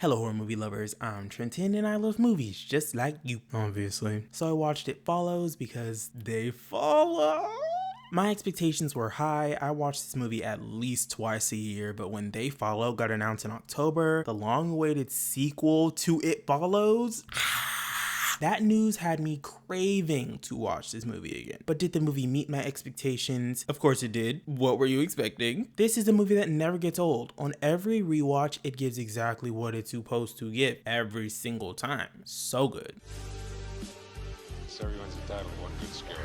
Hello horror movie lovers, I'm Trenton and I love movies just like you, obviously. So I watched It Follows because they follow. My expectations were high. I watched this movie at least twice a year, but when They Follow got announced in October, the long-awaited sequel to It Follows, that news had me craving to watch this movie again. But did the movie meet my expectations? Of course it did. What were you expecting? This is a movie that never gets old. On every rewatch, it gives exactly what it's supposed to give every single time. So good. So everyone's entitled to one good scare.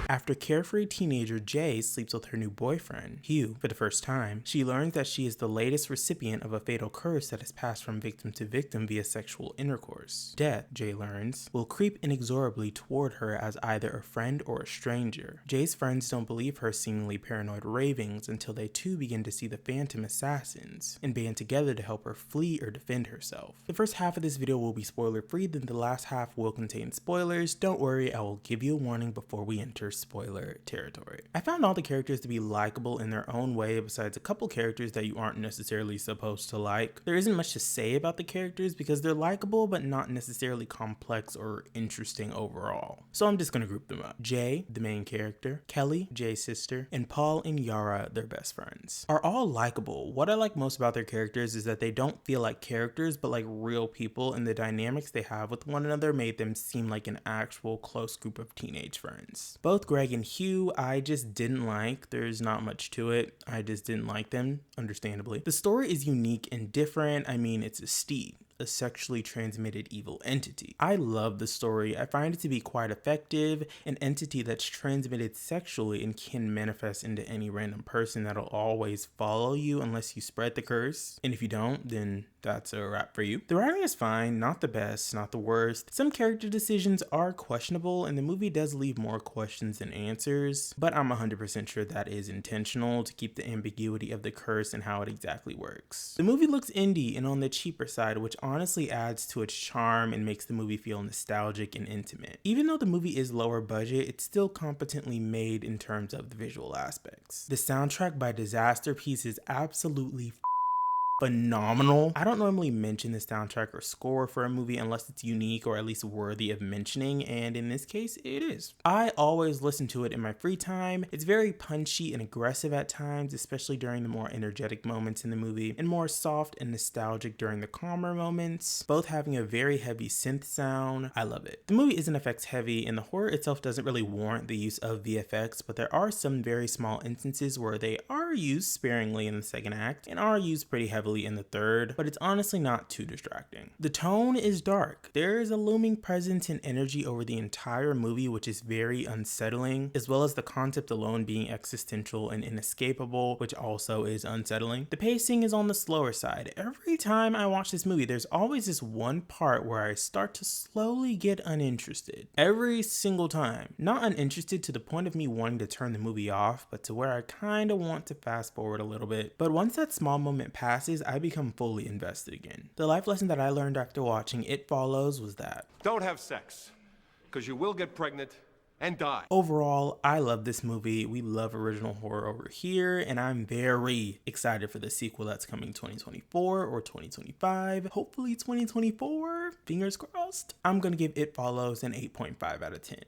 After carefree teenager Jay sleeps with her new boyfriend, Hugh, for the first time, she learns that she is the latest recipient of a fatal curse that has passed from victim to victim via sexual intercourse. Death, Jay learns, will creep inexorably toward her as either a friend or a stranger. Jay's friends don't believe her seemingly paranoid ravings until they too begin to see the phantom assassins and band together to help her flee or defend herself. The first half of this video will be spoiler free, then the last half will contain spoilers. Don't worry, I will give you a warning before we enter spoiler territory. I found all the characters to be likable in their own way, besides a couple characters that you aren't necessarily supposed to like. There isn't much to say about the characters because they're likable but not necessarily complex or interesting overall. So I'm just gonna group them up. Jay, the main character, Kelly, Jay's sister, and Paul and Yara, their best friends, are all likable. What I like most about their characters is that they don't feel like characters but like real people, and the dynamics they have with one another made them seem like an actual close group of teenage friends. Both Greg and Hugh I just didn't like. There's not much to it. I just didn't like them, understandably. The story is unique and different. I mean, it's a steed, a sexually transmitted evil entity. I love the story. I find it to be quite effective. An entity that's transmitted sexually and can manifest into any random person that'll always follow you unless you spread the curse. And if you don't, then that's a wrap for you. The writing is fine, not the best, not the worst. Some character decisions are questionable and the movie does leave more questions than answers, but I'm 100% sure that is intentional to keep the ambiguity of the curse and how it exactly works. The movie looks indie and on the cheaper side, which honestly adds to its charm and makes the movie feel nostalgic and intimate. Even though the movie is lower budget, it's still competently made in terms of the visual aspects. The soundtrack by Disaster Piece is absolutely phenomenal. I don't normally mention the soundtrack or score for a movie unless it's unique or at least worthy of mentioning, and in this case it is. I always listen to it in my free time. It's very punchy and aggressive at times, especially during the more energetic moments in the movie, and more soft and nostalgic during the calmer moments, both having a very heavy synth sound. I love it. The movie isn't effects heavy and the horror itself doesn't really warrant the use of VFX, but there are some very small instances where they are used sparingly in the second act and are used pretty heavily in the third, but it's honestly not too distracting. The tone is dark. There is a looming presence and energy over the entire movie which is very unsettling, as well as the concept alone being existential and inescapable, which also is unsettling. The pacing is on the slower side. Every time I watch this movie, there's always this one part where I start to slowly get uninterested. Every single time. Not uninterested to the point of me wanting to turn the movie off, but to where I kind of want to fast forward a little bit. But once that small moment passes, I become fully invested again. The life lesson that I learned after watching It Follows was that Don't have sex, because you will get pregnant and die. overall, I love this movie. We love original horror over here, and I'm very excited for the sequel that's coming 2024 or 2025. Hopefully 2024. Fingers crossed. I'm gonna give It Follows an 8.5 out of 10.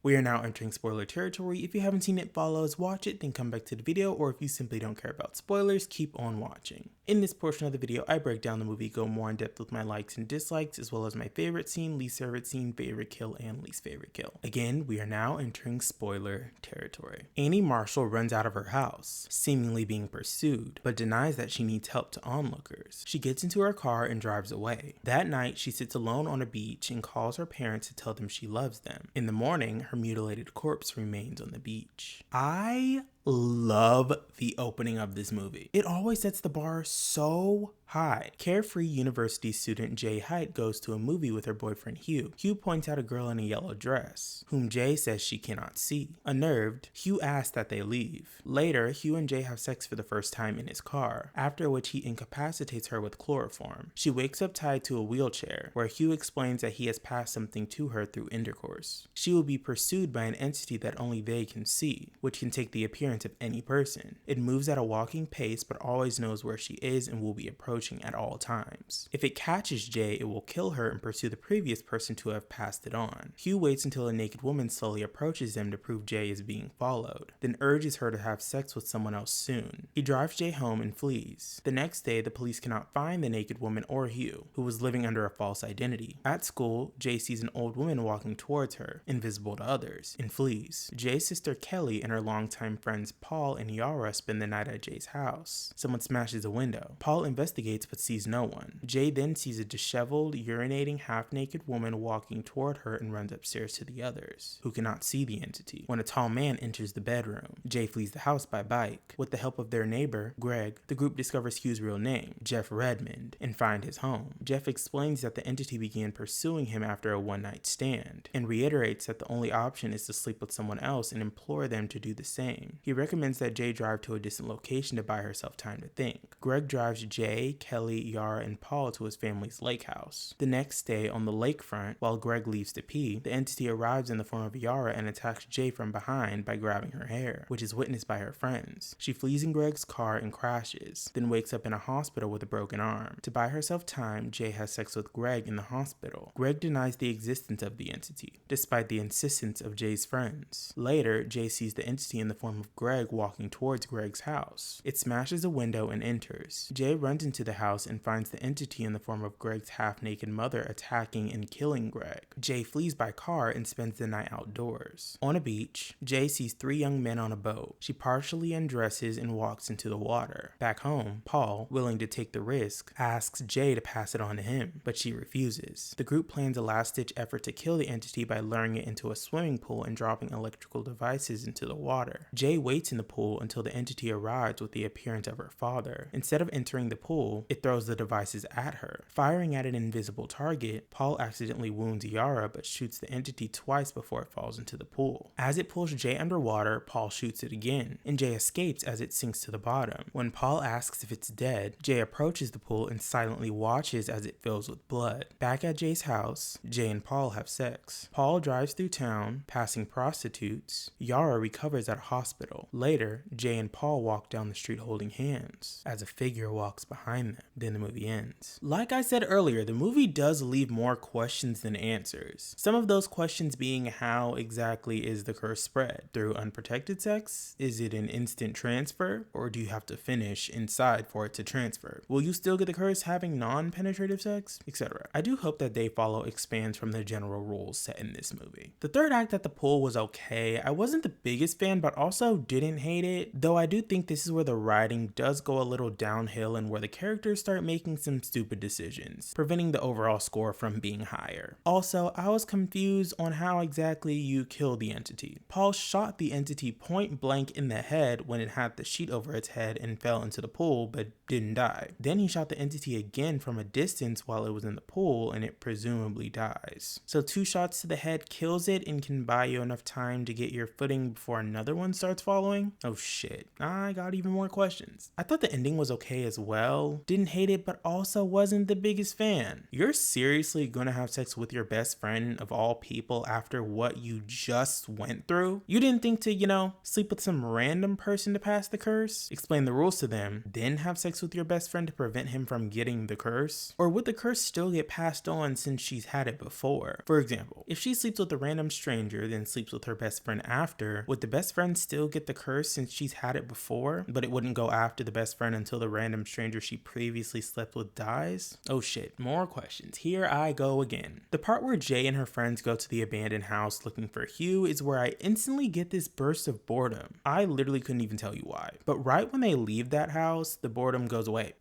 We are now entering spoiler territory. If you haven't seen It Follows, watch it, then come back to the video, or if you simply don't care about spoilers, keep on watching. In this portion of the video, I break down the movie, go more in depth with my likes and dislikes, as well as my favorite scene, least favorite scene, favorite kill, and least favorite kill. Again, we are now entering spoiler territory. Annie Marshall runs out of her house, seemingly being pursued, but denies that she needs help to onlookers. She gets into her car and drives away. That night, she sits alone on a beach and calls her parents to tell them she loves them. In the morning, her mutilated corpse remains on the beach. I love the opening of this movie. It always sets the bar so high. Carefree university student Jay Height goes to a movie with her boyfriend Hugh. Hugh points out a girl in a yellow dress, whom Jay says she cannot see. Unnerved, Hugh asks that they leave. Later, Hugh and Jay have sex for the first time in his car, after which he incapacitates her with chloroform. She wakes up tied to a wheelchair, where Hugh explains that he has passed something to her through intercourse. She will be pursued by an entity that only they can see, which can take the appearance appearance of any person. It moves at a walking pace but always knows where she is and will be approaching at all times. If it catches Jay, it will kill her and pursue the previous person to have passed it on. Hugh waits until a naked woman slowly approaches them to prove Jay is being followed, then urges her to have sex with someone else soon. He drives Jay home and flees. The next day, the police cannot find the naked woman or Hugh, who was living under a false identity. At school, Jay sees an old woman walking towards her, invisible to others, and flees. Jay's sister Kelly and her longtime friends Paul and Yara spend the night at Jay's house. Someone smashes a window. Paul investigates but sees no one. Jay then sees a disheveled, urinating, half-naked woman walking toward her and runs upstairs to the others, who cannot see the entity. When a tall man enters the bedroom, Jay flees the house by bike. With the help of their neighbor, Greg, the group discovers Hugh's real name, Jeff Redmond, and find his home. Jeff explains that the entity began pursuing him after a one-night stand, and reiterates that the only option is to sleep with someone else and implore them to do the same. He recommends that Jay drive to a distant location to buy herself time to think. Greg drives Jay, Kelly, Yara, and Paul to his family's lake house. The next day, on the lakefront, while Greg leaves to pee, the entity arrives in the form of Yara and attacks Jay from behind by grabbing her hair, which is witnessed by her friends. She flees in Greg's car and crashes, then wakes up in a hospital with a broken arm. To buy herself time, Jay has sex with Greg in the hospital. Greg denies the existence of the entity, despite the insistence of Jay's friends. Later, Jay sees the entity in the form of Greg walking towards Greg's house. It smashes a window and enters. Jay runs into the house and finds the entity in the form of Greg's half-naked mother attacking and killing Greg. Jay flees by car and spends the night outdoors. On a beach, Jay sees 3 young men on a boat. She partially undresses and walks into the water. Back home, Paul, willing to take the risk, asks Jay to pass it on to him, but she refuses. The group plans a last-ditch effort to kill the entity by luring it into a swimming pool and dropping electrical devices into the water. Jay waits in the pool until the entity arrives with the appearance of her father. Instead of entering the pool, it throws the devices at her. Firing at an invisible target, Paul accidentally wounds Yara but shoots the entity twice before it falls into the pool. As it pulls Jay underwater, Paul shoots it again, and Jay escapes as it sinks to the bottom. When Paul asks if it's dead, Jay approaches the pool and silently watches as it fills with blood. Back at Jay's house, Jay and Paul have sex. Paul drives through town, passing prostitutes. Yara recovers at a hospital. Later, Jay and Paul walk down the street holding hands, as a figure walks behind them. Then the movie ends. Like I said earlier, the movie does leave more questions than answers. Some of those questions being, how exactly is the curse spread? Through unprotected sex? Is it an instant transfer? Or do you have to finish inside for it to transfer? Will you still get the curse having non-penetrative sex? Etc. I do hope that They Follow expands from the general rules set in this movie. The third act at the pool was okay. I wasn't the biggest fan, but also didn't hate it, though I do think this is where the writing does go a little downhill and where the characters start making some stupid decisions, preventing the overall score from being higher. Also, I was confused on how exactly you kill the entity. Paul shot the entity point blank in the head when it had the sheet over its head and fell into the pool, but didn't die. Then he shot the entity again from a distance while it was in the pool, and it presumably dies. So 2 shots to the head kills it and can buy you enough time to get your footing before another one starts following? Oh shit, I got even more questions. I thought the ending was okay as well. Didn't hate it, but also wasn't the biggest fan. You're seriously gonna have sex with your best friend of all people after what you just went through? You didn't think to, sleep with some random person to pass the curse? Explain the rules to them, then have sex with your best friend to prevent him from getting the curse? Or would the curse still get passed on since she's had it before? For example, if she sleeps with a random stranger, then sleeps with her best friend after, would the best friend still get the curse since she's had it before, but it wouldn't go after the best friend until the random stranger she previously slept with dies? Oh shit, more questions. Here I go again. The part where Jay and her friends go to the abandoned house looking for Hugh is where I instantly get this burst of boredom. I literally couldn't even tell you why. But right when they leave that house, the boredom goes away.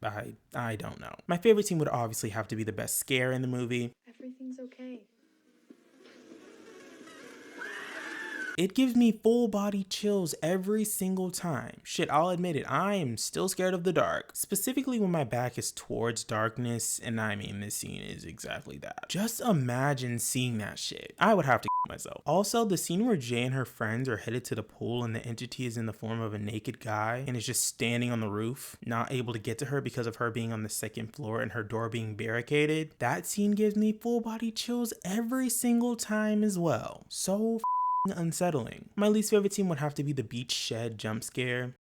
I don't know. My favorite scene would obviously have to be the best scare in the movie. Everything's okay. It gives me full body chills every single time. Shit, I'll admit it, I am still scared of the dark. Specifically when my back is towards darkness, and I mean this scene is exactly that. Just imagine seeing that shit. I would have to myself. Also, the scene where Jay and her friends are headed to the pool and the entity is in the form of a naked guy and is just standing on the roof, not able to get to her because of her being on the 2nd floor and her door being barricaded. That scene gives me full body chills every single time as well. So unsettling. My least favorite scene would have to be the beach shed jump scare.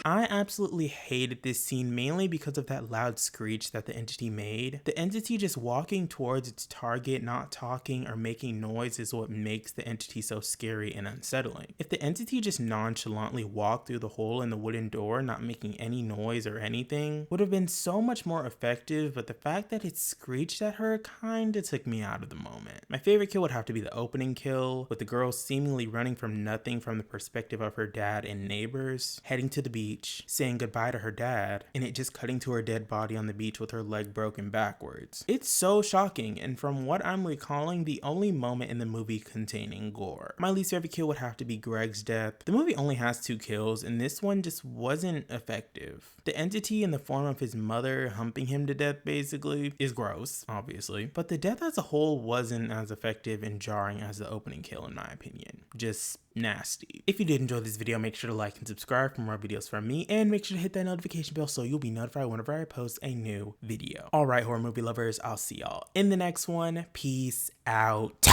I absolutely hated this scene mainly because of that loud screech that the entity made. The entity just walking towards its target, not talking or making noise is what makes the entity so scary and unsettling. If the entity just nonchalantly walked through the hole in the wooden door, not making any noise or anything, would have been so much more effective, but the fact that it screeched at her kinda took me out of the moment. My favorite kill would have to be the opening kill, with the girl seemingly running from nothing from the perspective of her dad and neighbors, heading to the beach, saying goodbye to her dad, and it just cutting to her dead body on the beach with her leg broken backwards. It's so shocking, and from what I'm recalling, the only moment in the movie containing gore. My least favorite kill would have to be Greg's death. The movie only has 2 kills, and this one just wasn't effective. The entity in the form of his mother humping him to death basically is gross, obviously, but the death as a whole wasn't as effective and jarring as the opening kill in my opinion. Just nasty. If you did enjoy this video, make sure to like and subscribe for more videos from me, and make sure to hit that notification bell so you'll be notified whenever I post a new video. Alright, horror movie lovers, I'll see y'all in the next one. Peace out.